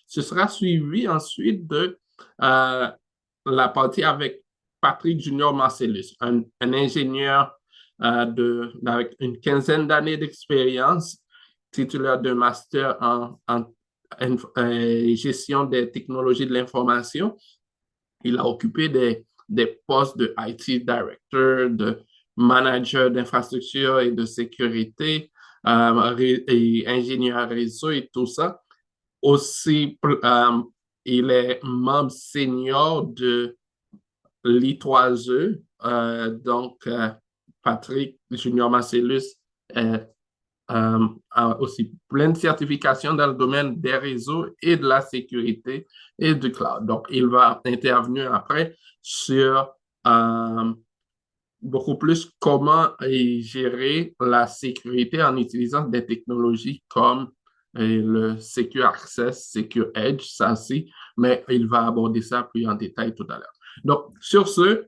Ce sera suivi ensuite de la partie avec Patrick Junior Marcellus, un ingénieur avec une quinzaine d'années d'expérience, titulaire d'un master en gestion des technologies de l'information. Il a occupé des postes de IT Director, de manager d'infrastructure et de sécurité, et ingénieur réseau et tout ça. Aussi, il est membre senior de l'I3E. Patrick Junior Marcellus est a aussi plein de certifications dans le domaine des réseaux et de la sécurité et du cloud. Donc, il va intervenir après sur beaucoup plus comment gérer la sécurité en utilisant des technologies comme le Secure Access, Secure Edge, ça aussi, mais il va aborder ça plus en détail tout à l'heure. Donc, sur ce,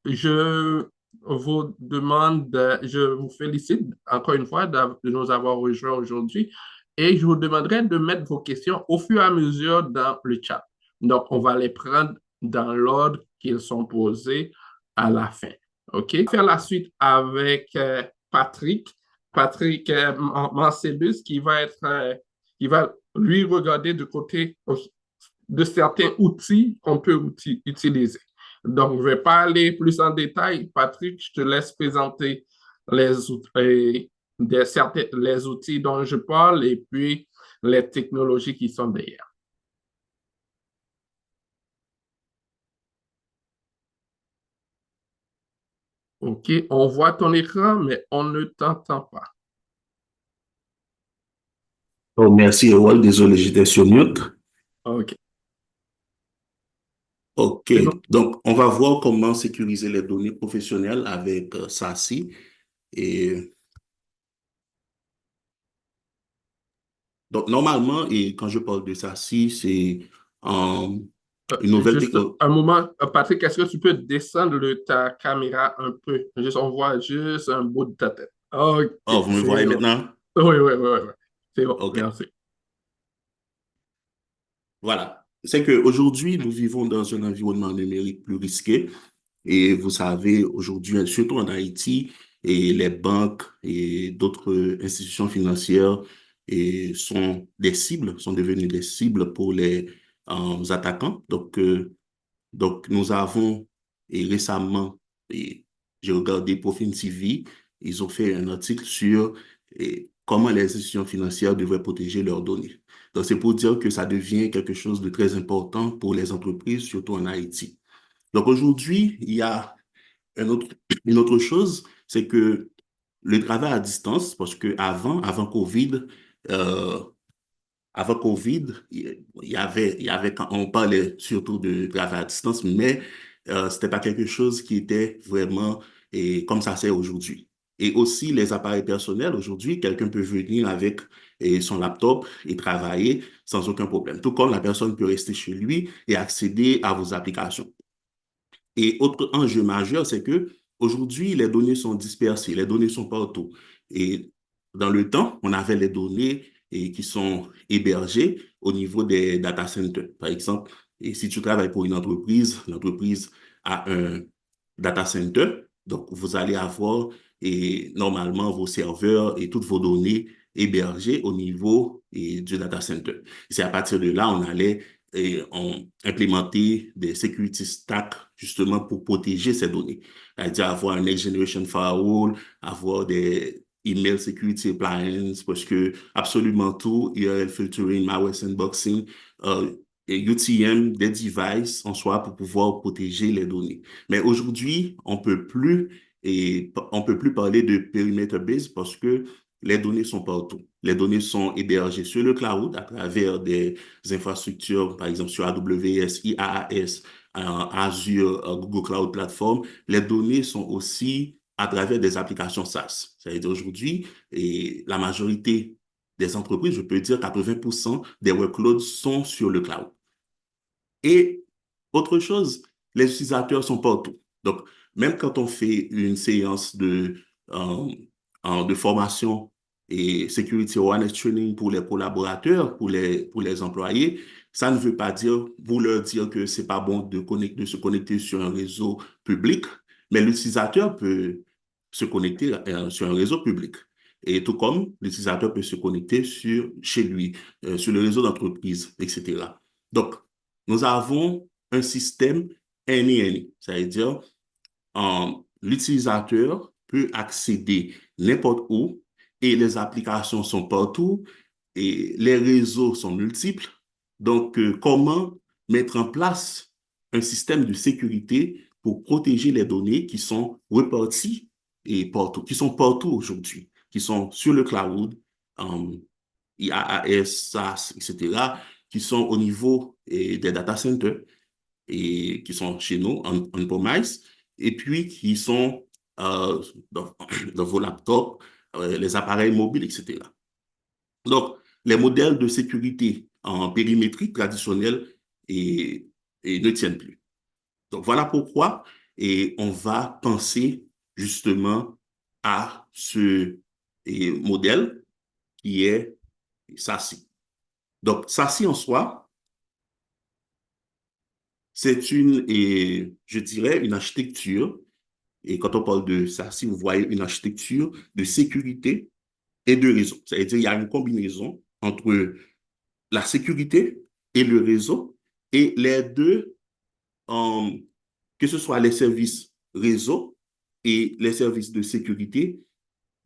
je vous demande, je vous félicite encore une fois de nous avoir rejoints aujourd'hui et je vous demanderai de mettre vos questions au fur et à mesure dans le chat. Donc, on va les prendre dans l'ordre qu'ils sont posés à la fin. OK? Faire la suite avec Patrick Marcellus, qui va lui regarder du côté de certains outils qu'on peut utiliser. Donc, je ne vais pas aller plus en détail. Patrick, je te laisse présenter les outils dont je parle et puis les technologies qui sont derrière. OK, on voit ton écran, mais on ne t'entend pas. Oh, merci, Ewald. Désolé, j'étais sur mute. OK. OK. Bon. Donc, on va voir comment sécuriser les données professionnelles avec SASI. Et donc, normalement, et quand je parle de SASI, c'est une nouvelle Juste technologie. un moment, Patrick, est-ce que tu peux descendre ta caméra un peu? Juste, on voit juste un bout de ta tête. OK, Oh, vous me c'est voyez bon. maintenant? Oui, oui, oui, oui. C'est bon, OK. merci. Voilà. C'est qu'aujourd'hui, nous vivons dans un environnement numérique plus risqué. Et vous savez, aujourd'hui, surtout en Haïti, et les banques et d'autres institutions financières sont des cibles, sont devenues des cibles pour les attaquants. Donc, nous avons récemment, et j'ai regardé Profil TV, ils ont fait un article sur comment les institutions financières devraient protéger leurs données. Donc, c'est pour dire que ça devient quelque chose de très important pour les entreprises, surtout en Haïti. Donc, aujourd'hui, il y a un autre, une autre chose, c'est que le travail à distance, parce que euh, avant Covid, il y avait quand on parlait surtout de travail à distance, mais c'était pas quelque chose qui était vraiment comme ça c'est aujourd'hui. Et aussi les appareils personnels, aujourd'hui, quelqu'un peut venir avec son laptop et travailler sans aucun problème. Tout comme la personne peut rester chez lui et accéder à vos applications. Et autre enjeu majeur, c'est que aujourd'hui, les données sont dispersées, les données sont partout. Et dans le temps, on avait les données qui sont hébergées au niveau des data centers. Par exemple, et si tu travailles pour une entreprise, l'entreprise a un data center, donc vous allez avoir normalement vos serveurs et toutes vos données hébergées au niveau du data center. C'est à partir de là, on allait ont implémenté des security stacks justement pour protéger ces données. C'est-à-dire avoir un Next Generation Firewall, avoir des email security appliances, parce que absolument tout, URL filtering, malware sandboxing, et UTM, des devices en soi pour pouvoir protéger les données. Mais aujourd'hui, on peut plus parler de perimeter based parce que les données sont partout. Les données sont hébergées sur le cloud à travers des infrastructures, par exemple sur AWS, IaaS, Azure, Google Cloud Platform. Les données sont aussi à travers des applications SaaS. C'est-à-dire aujourd'hui, et la majorité des entreprises, je peux dire 80% des workloads sont sur le cloud. Et autre chose, les utilisateurs sont partout. Donc, même quand on fait une séance de formation et security awareness training pour les collaborateurs, pour les employés, ça ne veut pas dire, vous leur dire que c'est pas bon de se connecter sur un réseau public, mais l'utilisateur peut se connecter sur un réseau public. Et tout comme l'utilisateur peut se connecter chez lui, sur le réseau d'entreprise, etc. Donc, nous avons un système any-any, c'est-à-dire l'utilisateur peut accéder n'importe où et les applications sont partout et les réseaux sont multiples. Donc, comment mettre en place un système de sécurité pour protéger les données qui sont reparties et partout, qui sont partout aujourd'hui, qui sont sur le cloud, IaaS, SaaS, etc., qui sont au niveau des data centers et qui sont chez nous en premise et puis qui sont dans, dans vos laptops, les appareils mobiles, etc. Donc, les modèles de sécurité en périmétrie traditionnelle ne tiennent plus. Donc, voilà pourquoi on va penser justement à ce modèle qui est SASI. Donc, SASI en soi, c'est je dirais, une architecture. Et quand on parle de SASI, vous voyez une architecture de sécurité et de réseau. C'est-à-dire qu'il y a une combinaison entre la sécurité et le réseau. Et les deux, euh, que ce soit les services réseau et les services de sécurité,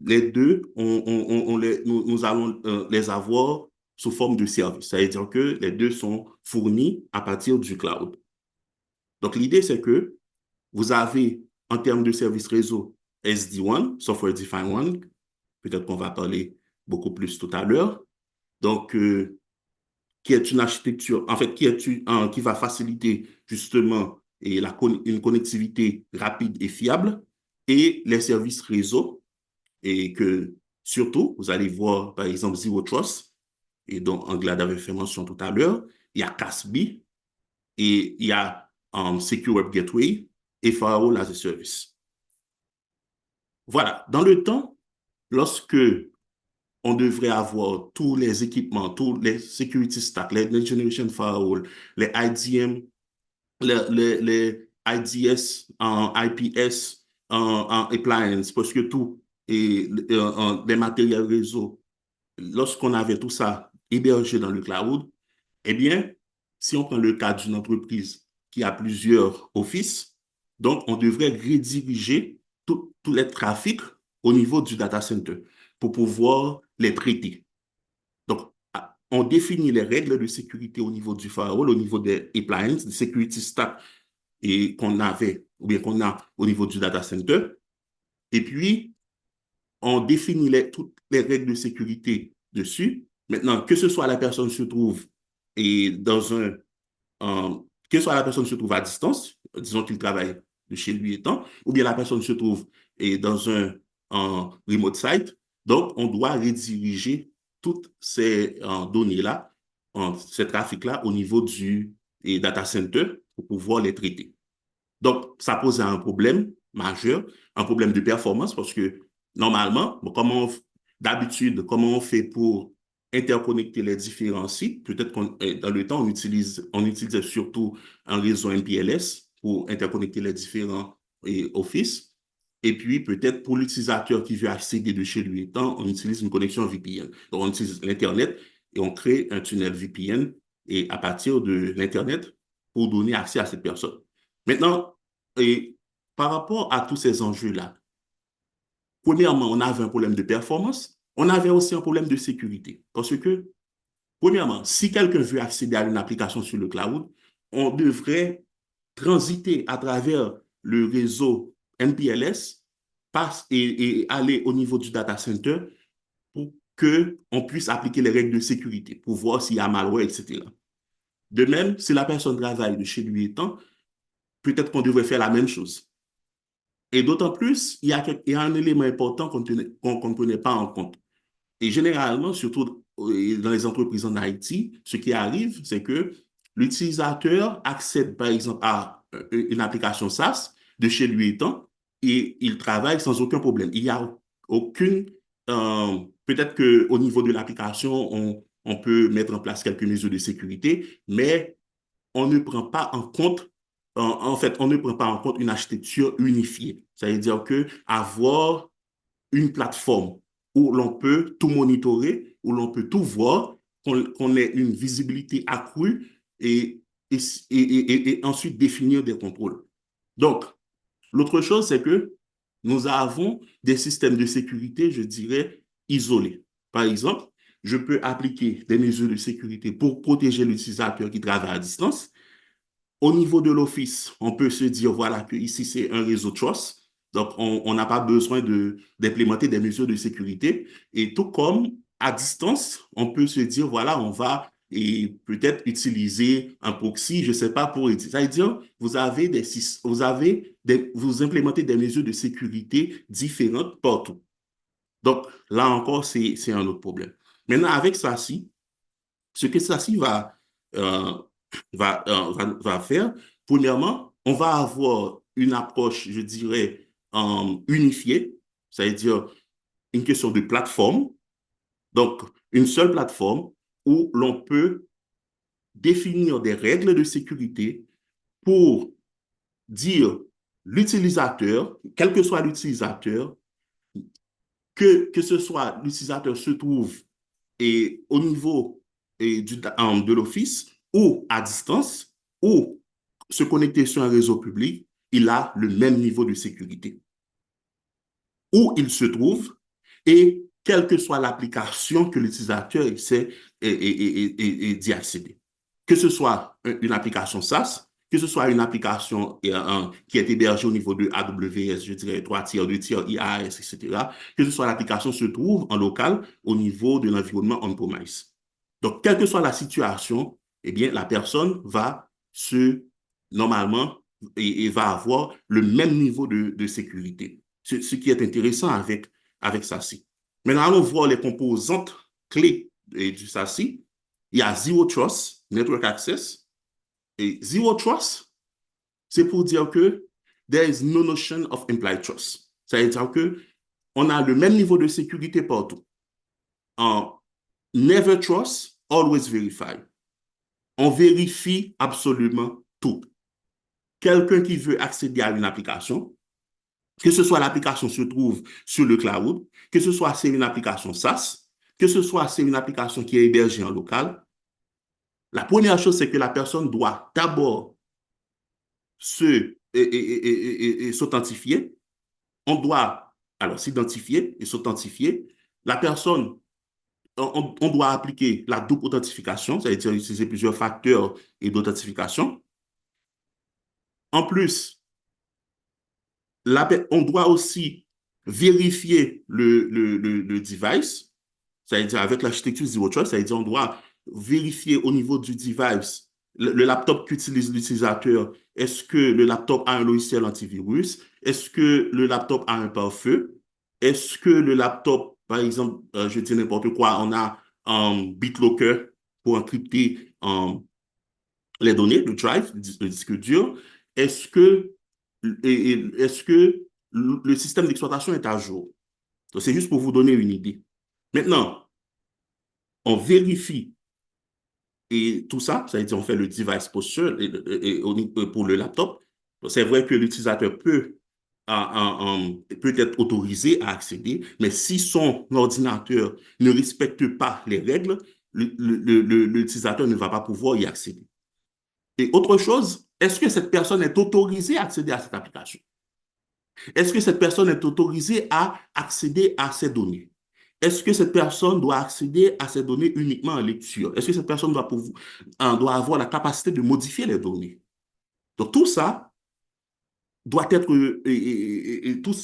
les deux, nous allons les avoir sous forme de service. C'est-à-dire que les deux sont fournis à partir du cloud. Donc, l'idée, c'est que vous avez, en termes de services réseau, SD-WAN, Software Defined WAN, peut-être qu'on va parler beaucoup plus tout à l'heure. Donc, qui est une architecture, en fait, qui va faciliter justement une connectivité rapide et fiable, et les services réseau, et que surtout, vous allez voir, par exemple, Zero Trust, et dont Anglade avait fait mention tout à l'heure, il y a CASB, et il y a Secure Web Gateway et Firewall as a Service. Voilà, dans le temps, lorsque on devrait avoir tous les équipements, tous les security stacks, les Next Generation Firewall, les IDM, les IDS, IPS, appliance, parce que tout, et les matériels réseau, lorsqu'on avait tout ça hébergé dans le cloud, eh bien, si on prend le cas d'une entreprise qui a plusieurs offices, donc on devrait rediriger tous les trafics au niveau du data center pour pouvoir les traiter. Donc, on définit les règles de sécurité au niveau du firewall, au niveau des appliances, des security stack et qu'on avait, ou bien qu'on a au niveau du data center. Et puis, on définit toutes les règles de sécurité dessus. Maintenant, que ce soit la personne se trouve et que soit la personne se trouve à distance, disons qu'il travaille de chez lui étant, ou bien la personne se trouve dans un remote site. Donc, on doit rediriger toutes ces données-là, ces trafics-là au niveau du data center pour pouvoir les traiter. Donc, ça pose un problème majeur, un problème de performance parce que normalement, d'habitude, comment on fait pour interconnecter les différents sites? Peut-être que dans le temps, on utilisait surtout un réseau MPLS pour interconnecter les différents offices. Et puis, peut-être pour l'utilisateur qui veut accéder de chez lui étant, on utilise une connexion VPN. Donc, on utilise l'Internet et on crée un tunnel VPN et à partir de l'Internet pour donner accès à cette personne. Maintenant, et par rapport à tous ces enjeux-là, premièrement, on avait un problème de performance, on avait aussi un problème de sécurité. Parce que, premièrement, si quelqu'un veut accéder à une application sur le cloud, on devrait transiter à travers le réseau MPLS et aller au niveau du data center pour qu'on puisse appliquer les règles de sécurité, pour voir s'il y a malware, etc. De même, si la personne travaille de chez lui étant, peut-être qu'on devrait faire la même chose. Et d'autant plus, il y a un élément important qu'on ne prenait pas en compte. Et généralement, surtout dans les entreprises en Haïti, ce qui arrive, c'est que l'utilisateur accède, par exemple, à une application SaaS de chez lui étant, et il travaille sans aucun problème. Il n'y a aucune, peut-être qu'au niveau de l'application, on peut mettre en place quelques mesures de sécurité, mais on ne prend pas en compte, en fait, on ne prend pas en compte une architecture unifiée. Ça veut dire que avoir une plateforme où l'on peut tout monitorer, où l'on peut tout voir, qu'on ait une visibilité accrue et ensuite définir des contrôles. Donc, l'autre chose, c'est que nous avons des systèmes de sécurité, je dirais, isolés. Par exemple, je peux appliquer des mesures de sécurité pour protéger l'utilisateur qui travaille à distance. Au niveau de l'Office, on peut se dire, voilà, que ici, c'est un réseau Trust. Donc, on n'a pas besoin d'implémenter des mesures de sécurité. Et tout comme à distance, on peut se dire, voilà, on va et peut-être utiliser un proxy, je ne sais pas, pour ça veut dire, vous implémentez des mesures de sécurité différentes partout. Donc, là encore, c'est un autre problème. Maintenant, avec SASI, ce que SASI euh, va faire, premièrement, on va avoir une approche, je dirais, unifiée, c'est-à-dire une question de plateforme. Donc, une seule plateforme où l'on peut définir des règles de sécurité pour dire l'utilisateur, quel que soit l'utilisateur, que ce soit l'utilisateur se trouve et au niveau de l'Office ou à distance ou se connecter sur un réseau public, il a le même niveau de sécurité. Où il se trouve et quelle que soit l'application que l'utilisateur essaie d'y accéder. Que ce soit une application SaaS, que ce soit une application qui est hébergée au niveau de AWS, je dirais 3 tiers, 2 tiers, IaaS, etc., que ce soit l'application se trouve en local au niveau de l'environnement on-premise. Donc, quelle que soit la situation, eh bien, la personne va normalement, et va avoir le même niveau de sécurité. Ce qui est intéressant avec SASI. Maintenant, allons voir les composantes clés du SASI. Il y a Zero Trust, Network Access. Et Zero Trust, c'est pour dire que there is no notion of implied trust. Ça veut dire que on a le même niveau de sécurité partout. En never trust, always verify. On vérifie absolument tout. Quelqu'un qui veut accéder à une application, que ce soit l'application se trouve sur le cloud, que ce soit c'est une application SaaS, que ce soit c'est une application qui est hébergée en local, la première chose, c'est que la personne doit d'abord s'authentifier. On doit alors s'identifier et s'authentifier. La personne, on doit appliquer la double authentification, c'est-à-dire utiliser plusieurs facteurs et d'authentification. En plus, on doit aussi vérifier le device, c'est-à-dire avec l'architecture Zero Trust, c'est-à-dire on doit vérifier au niveau du device, le laptop qu'utilise l'utilisateur, est-ce que le laptop a un logiciel antivirus? Est-ce que le laptop a un pare-feu? Est-ce que le laptop, par exemple, je dis n'importe quoi, on a un BitLocker pour encrypter les données, le drive, le disque dur? Est-ce que est-ce que le système d'exploitation est à jour? C'est juste pour vous donner une idée. Maintenant, on vérifie et tout ça, ça veut dire on fait le device posture pour le laptop. C'est vrai que l'utilisateur peut être autorisé à accéder, mais si son ordinateur ne respecte pas les règles, l'utilisateur ne va pas pouvoir y accéder. Et autre chose, est-ce que cette personne est autorisée à accéder à cette application? Est-ce que cette personne est autorisée à accéder à ces données? Est-ce que cette personne doit accéder à ces données uniquement en lecture? Est-ce que cette personne doit avoir la capacité de modifier les données? Donc, tout ça doit être,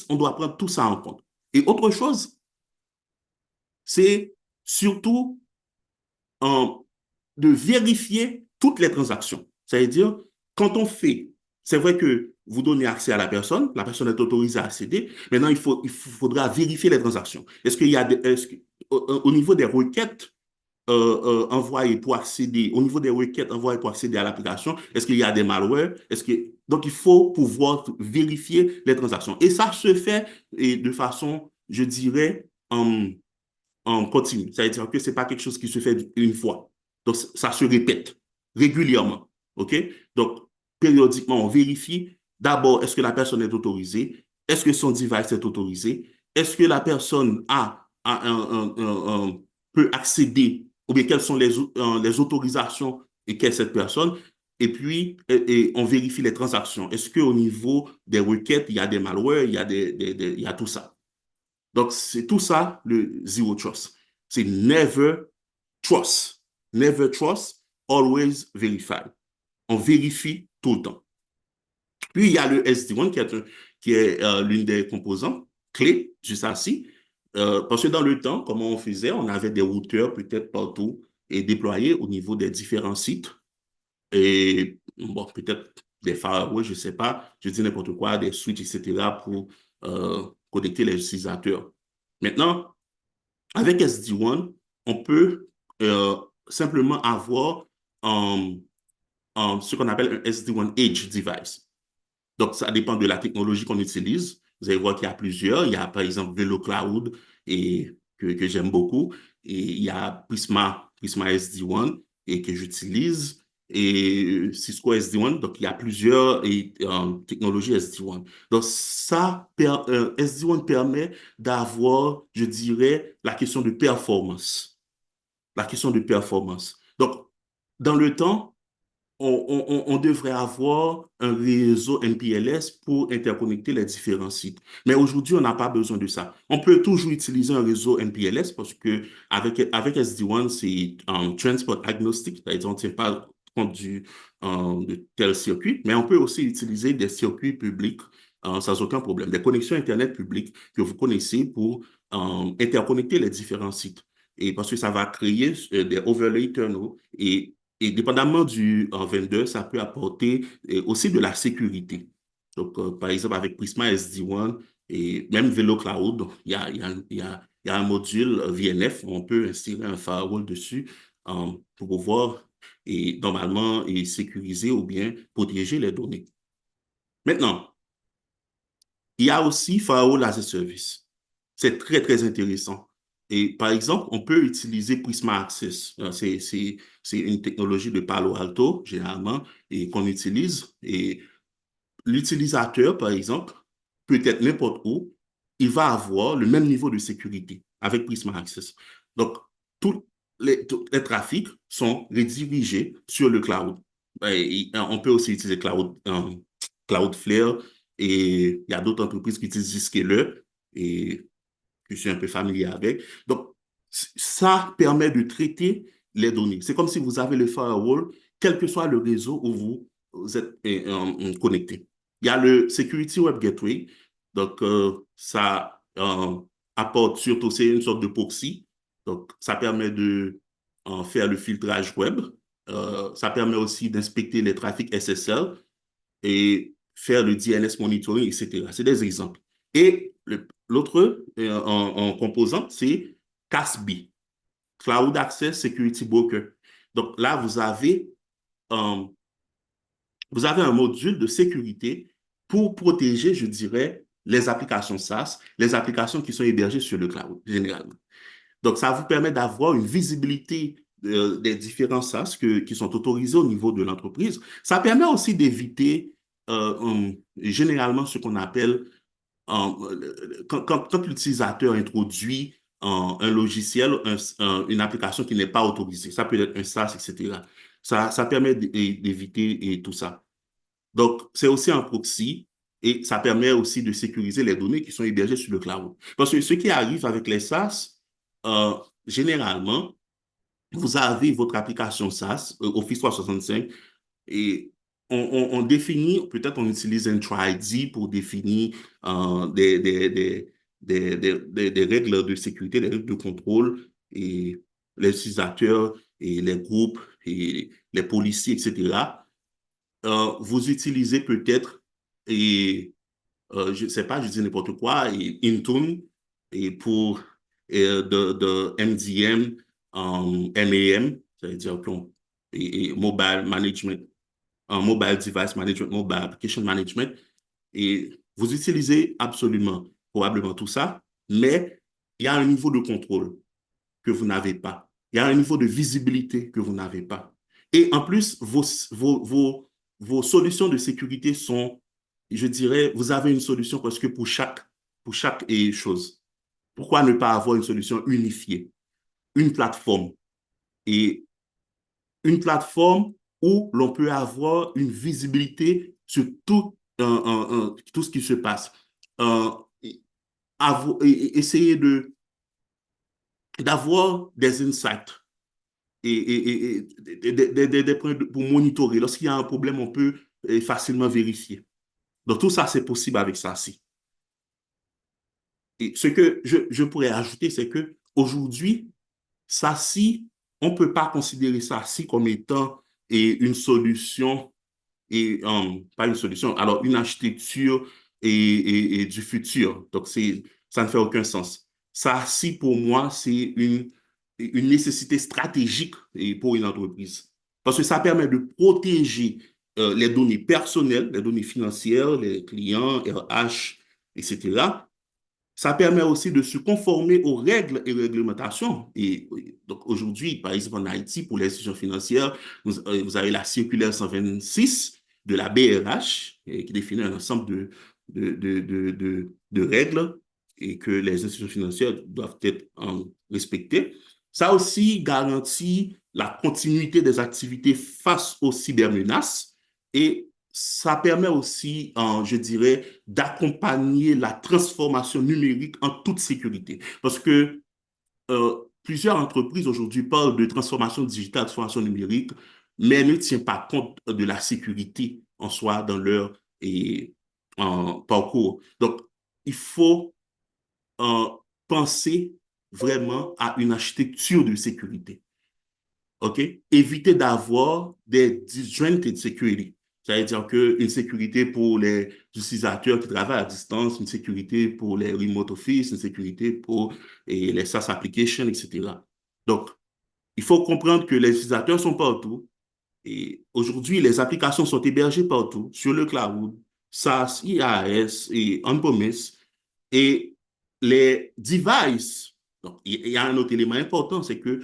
on doit prendre tout ça en compte. Et autre chose, c'est surtout de vérifier toutes les transactions. C'est-à-dire, quand on fait, c'est vrai que vous donnez accès à la personne est autorisée à accéder. Maintenant, il faudra vérifier les transactions. Est-ce qu'il y a au niveau des requêtes envoyées pour accéder, au niveau des requêtes envoyées pour accéder à l'application, est-ce qu'il y a des malwares? Donc, il faut pouvoir vérifier les transactions. Et ça se fait de façon, je dirais, en continu. Ça veut dire que ce n'est pas quelque chose qui se fait une fois. Donc, ça se répète régulièrement. OK? Donc, périodiquement, on vérifie d'abord, est-ce que la personne est autorisée? Est-ce que son device est autorisé? Est-ce que la personne peut accéder, ou bien quelles sont les autorisations et qu'est cette personne? Et puis, on vérifie les transactions. Est-ce qu'au niveau des requêtes, il y a des malwares, il y a tout ça? Donc, c'est tout ça, le zero trust. C'est never trust. Never trust, always verify. On vérifie tout le temps. Puis, il y a le SD1 qui est l'une des composants clés du SASI. Parce que dans le temps, comment on faisait, on avait des routeurs peut-être partout et déployés au niveau des différents sites. Et bon, peut-être des firewalls, je ne sais pas, je dis n'importe quoi, des switches, etc. pour connecter les utilisateurs. Maintenant, avec SD-WAN, on peut euh, simplement avoir ce qu'on appelle un SD-WAN Edge device. Donc, ça dépend de la technologie qu'on utilise. Vous allez voir qu'il y a plusieurs. Il y a par exemple VeloCloud que j'aime beaucoup. Et il y a Prisma SD-WAN et que j'utilise. Et Cisco SD-WAN. Donc, il y a plusieurs technologies SD-WAN. Donc, SD-WAN permet d'avoir, je dirais, la question de performance. La question de performance. Donc, dans le temps, on devrait avoir un réseau MPLS pour interconnecter les différents sites. Mais aujourd'hui, on n'a pas besoin de ça. On peut toujours utiliser un réseau MPLS parce que avec SD-WAN, c'est un transport agnostic, c'est-à-dire on ne tient pas compte de tel circuit, mais on peut aussi utiliser des circuits publics sans aucun problème, des connexions Internet publiques que vous connaissez pour interconnecter les différents sites. Et parce que ça va créer des overlay tunnels et dépendamment du vendeur, ça peut apporter aussi de la sécurité. Donc, par exemple, avec Prisma SD-WAN et même VeloCloud, il y a un module VNF, on peut insérer un firewall dessus pour pouvoir normalement sécuriser ou bien protéger les données. Maintenant, il y a aussi Firewall as a Service. C'est très, très intéressant. Et par exemple, on peut utiliser Prisma Access. C'est une technologie de Palo Alto, généralement, et qu'on utilise. Et l'utilisateur, par exemple, peut être n'importe où, il va avoir le même niveau de sécurité avec Prisma Access. Donc, tous les trafics sont redirigés sur le cloud. On peut aussi utiliser Cloudflare et il y a d'autres entreprises qui utilisent Zscaler et que je suis un peu familier avec. Donc, ça permet de traiter les données. C'est comme si vous avez le firewall, quel que soit le réseau où vous êtes connecté. Il y a le Security Web Gateway. Donc, ça apporte surtout, c'est une sorte de proxy. Donc, ça permet de faire le filtrage web. Ça permet aussi d'inspecter les trafics SSL et faire le DNS monitoring, etc. C'est des exemples. Et l'autre en composant, c'est CASB, Cloud Access Security Broker. Donc là, euh, vous avez un module de sécurité pour protéger, je dirais, les applications SaaS, les applications qui sont hébergées sur le cloud, généralement. Donc, ça vous permet d'avoir une visibilité des différents SaaS qui sont autorisés au niveau de l'entreprise. Ça permet aussi d'éviter généralement ce qu'on appelle quand l'utilisateur introduit un logiciel, une application qui n'est pas autorisée. Ça peut être un SaaS, etc. Ça permet d'éviter tout ça. Donc, c'est aussi un proxy et ça permet aussi de sécuriser les données qui sont hébergées sur le cloud. Parce que ce qui arrive avec les SaaS, généralement, vous avez votre application SaaS, Office 365, et on définit, peut-être on utilise un TRID pour définir des règles de sécurité, des règles de contrôle, et les utilisateurs et les groupes et les policiers, etc. Vous utilisez peut-être, et je ne sais pas, je dis n'importe quoi, et Intune, et pour de MDM, MAM, c'est-à-dire et Mobile Management, Mobile Device Management, Mobile Application Management, et vous utilisez absolument, probablement tout ça, mais il y a un niveau de contrôle. que vous n'avez pas. Il y a un niveau de visibilité que vous n'avez pas. Et en plus, vos solutions de sécurité sont, je dirais, vous avez une solution parce que pour chaque chose. Pourquoi ne pas avoir une solution unifiée, une plateforme et une plateforme où l'on peut avoir une visibilité sur tout ce qui se passe. Euh, essayer d'avoir des insights des points pour monitorer. Lorsqu'il y a un problème, on peut facilement vérifier. Donc, tout ça, c'est possible avec SASI. Et ce que je pourrais ajouter, c'est que aujourd'hui, SASI, on ne peut pas considérer SASI comme étant une solution pas une solution, alors une architecture et du futur. Donc, ça ne fait aucun sens. Ça, si pour moi, c'est une nécessité stratégique pour une entreprise. Parce que ça permet de protéger les données personnelles, les données financières, les clients, RH, etc. Ça permet aussi de se conformer aux règles et réglementations. Et donc aujourd'hui, par exemple en Haïti, pour les institutions financières, vous avez la circulaire 126 de la BRH qui définit un ensemble de règles et que les institutions financières doivent être respectées. Ça aussi garantit la continuité des activités face aux cybermenaces et ça permet aussi, je dirais, d'accompagner la transformation numérique en toute sécurité. Parce que plusieurs entreprises aujourd'hui parlent de transformation digitale, transformation numérique, mais ne tiennent pas compte de la sécurité en soi dans leur parcours. Donc, il faut euh, penser vraiment à une architecture de sécurité. OK? Éviter d'avoir des disjointed security. Ça veut dire qu'une sécurité pour les utilisateurs qui travaillent à distance, une sécurité pour les remote office, une sécurité pour les SaaS applications, etc. Donc, il faut comprendre que les utilisateurs sont partout. Et aujourd'hui, les applications sont hébergées partout, sur le cloud, SaaS, IaaS et on-premise. Et les devices, donc, il y a un autre élément important, c'est que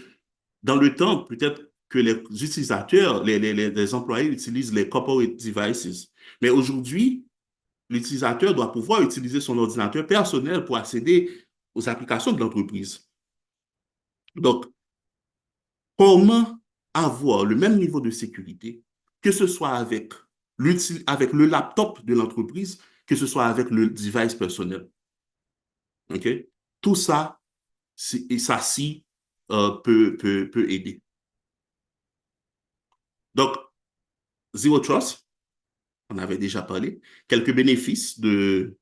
dans le temps, peut-être que les utilisateurs, les employés utilisent les corporate devices. Mais aujourd'hui, l'utilisateur doit pouvoir utiliser son ordinateur personnel pour accéder aux applications de l'entreprise. Donc, comment avoir le même niveau de sécurité, que ce soit avec le laptop de l'entreprise, que ce soit avec le device personnel. OK? Tout ça, et ça si peut aider. Donc, Zero Trust, on avait déjà parlé, quelques bénéfices de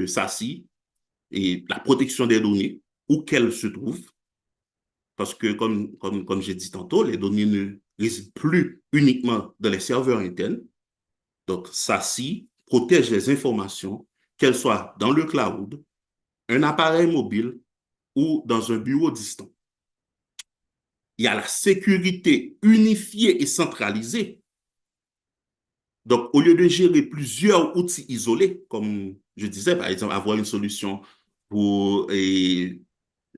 SASI et la protection des données, où qu'elles se trouvent, parce que comme j'ai dit tantôt, les données ne résident plus uniquement dans les serveurs internes. Donc, SASI protège les informations, qu'elles soient dans le cloud, un appareil mobile ou dans un bureau distant. Il y a la sécurité unifiée et centralisée. Donc, au lieu de gérer plusieurs outils isolés, comme je disais, par exemple, avoir une solution pour, je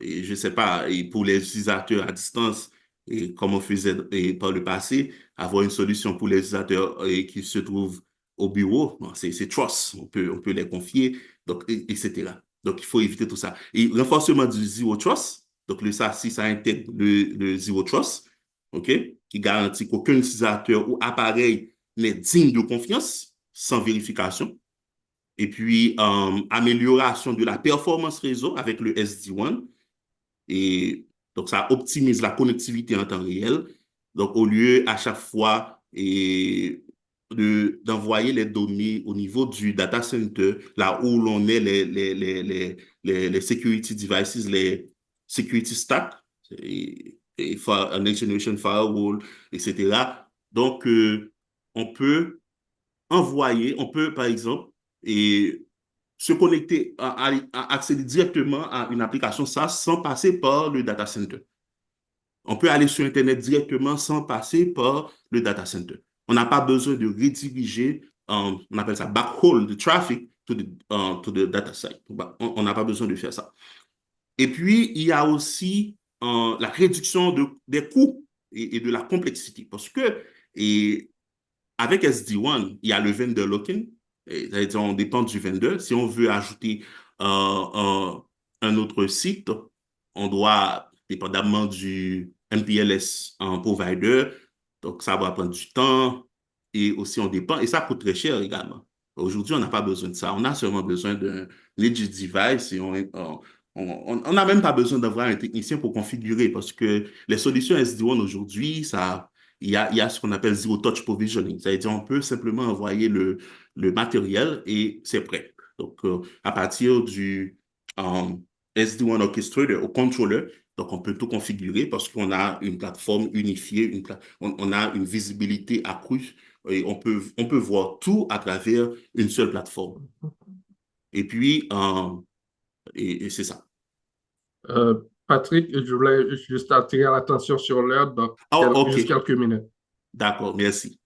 ne sais pas, et pour les utilisateurs à distance, et comme on faisait par le passé, avoir une solution pour les utilisateurs qui se trouvent au bureau, c'est trust, on peut les confier, donc, etc. Donc, il faut éviter tout ça. Et renforcement du Zero Trust, donc si ça intègre le Zero Trust, OK, qui garantit qu'aucun utilisateur ou appareil n'est digne de confiance sans vérification. Et puis, amélioration de la performance réseau avec le SD-WAN. Et donc, ça optimise la connectivité en temps réel. Donc, au lieu à chaque fois d'envoyer les données au niveau du data center, là où l'on est les security devices, les security stack, next generation firewall, etc. Donc, on peut on peut, par exemple, se connecter, accéder directement à une application SaaS sans passer par le data center. On peut aller sur Internet directement sans passer par le data center. On n'a pas besoin de rediriger, on appelle ça backhaul de traffic to the data site. On n'a pas besoin de faire ça. Et puis, il y a aussi la réduction des coûts et de la complexité. Parce que avec SD-WAN, il y a le vendor lock-in. C'est-à-dire, on dépend du vendor. Si on veut ajouter un autre site, on doit, dépendamment du MPLS en provider, donc ça va prendre du temps et aussi on dépend, et ça coûte très cher également. Aujourd'hui, on n'a pas besoin de ça. On a seulement besoin d'un edge device et on n'a même pas besoin d'avoir un technicien pour configurer parce que les solutions SD-WAN aujourd'hui, il y a ce qu'on appelle Zero Touch Provisioning. C'est-à-dire, on peut simplement envoyer le matériel et c'est prêt. Donc, à partir du SD-WAN Orchestrator au controller, donc on peut tout configurer parce qu'on a une plateforme unifiée, on a une visibilité accrue et on peut voir tout à travers une seule plateforme. Et puis, et c'est ça. Patrick, je voulais juste attirer l'attention sur l'heure, donc Oh, OK. juste quelques minutes. D'accord, merci.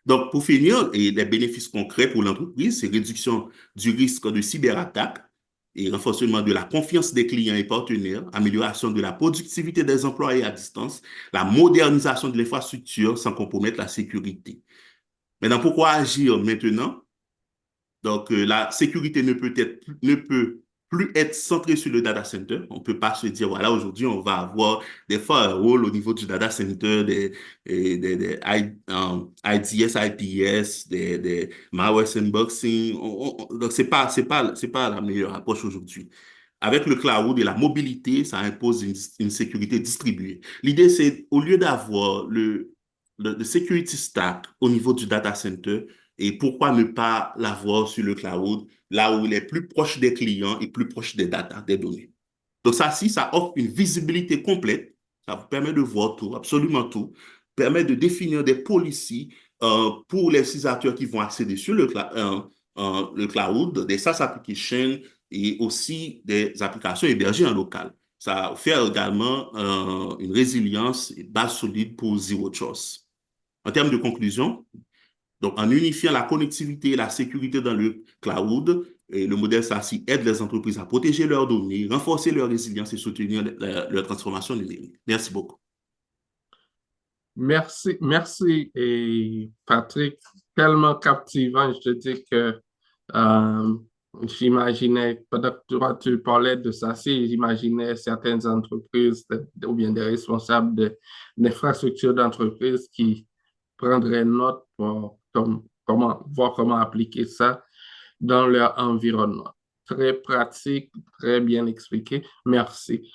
Donc, pour finir, et les bénéfices concrets pour l'entreprise, c'est réduction du risque de cyberattaque et renforcement de la confiance des clients et partenaires, amélioration de la productivité des employés à distance, la modernisation de l'infrastructure sans compromettre la sécurité. Maintenant, pourquoi agir maintenant? Donc, la sécurité ne peut plus être centrée sur le data center. On ne peut pas se dire, voilà, aujourd'hui, on va avoir des firewalls au niveau du data center, IDS, IPS, des malware sandboxing. Donc, c'est pas la meilleure approche aujourd'hui. Avec le cloud et la mobilité, ça impose une sécurité distribuée. L'idée, c'est au lieu d'avoir le security stack au niveau du data center, et pourquoi ne pas l'avoir sur le cloud, là où il est plus proche des clients et plus proche des data, des données. Donc ça, si ça offre une visibilité complète, ça vous permet de voir tout, absolument tout, permet de définir des policies pour les utilisateurs qui vont accéder sur le cloud, des SaaS applications et aussi des applications hébergées en local. Ça offre également une résilience et base solide pour Zero Trust. En termes de conclusion, donc, en unifiant la connectivité et la sécurité dans le cloud, et le modèle SASI aide les entreprises à protéger leurs données, renforcer leur résilience et soutenir leur transformation numérique. Merci beaucoup. Merci, et Patrick, tellement captivant. Je te dis que euh, j'imaginais, pendant que tu parlais de ça, si j'imaginais certaines entreprises ou bien des responsables d'infrastructures d'entreprise qui prendraient note pour voir comment appliquer ça dans leur environnement. Très pratique, très bien expliqué. Merci.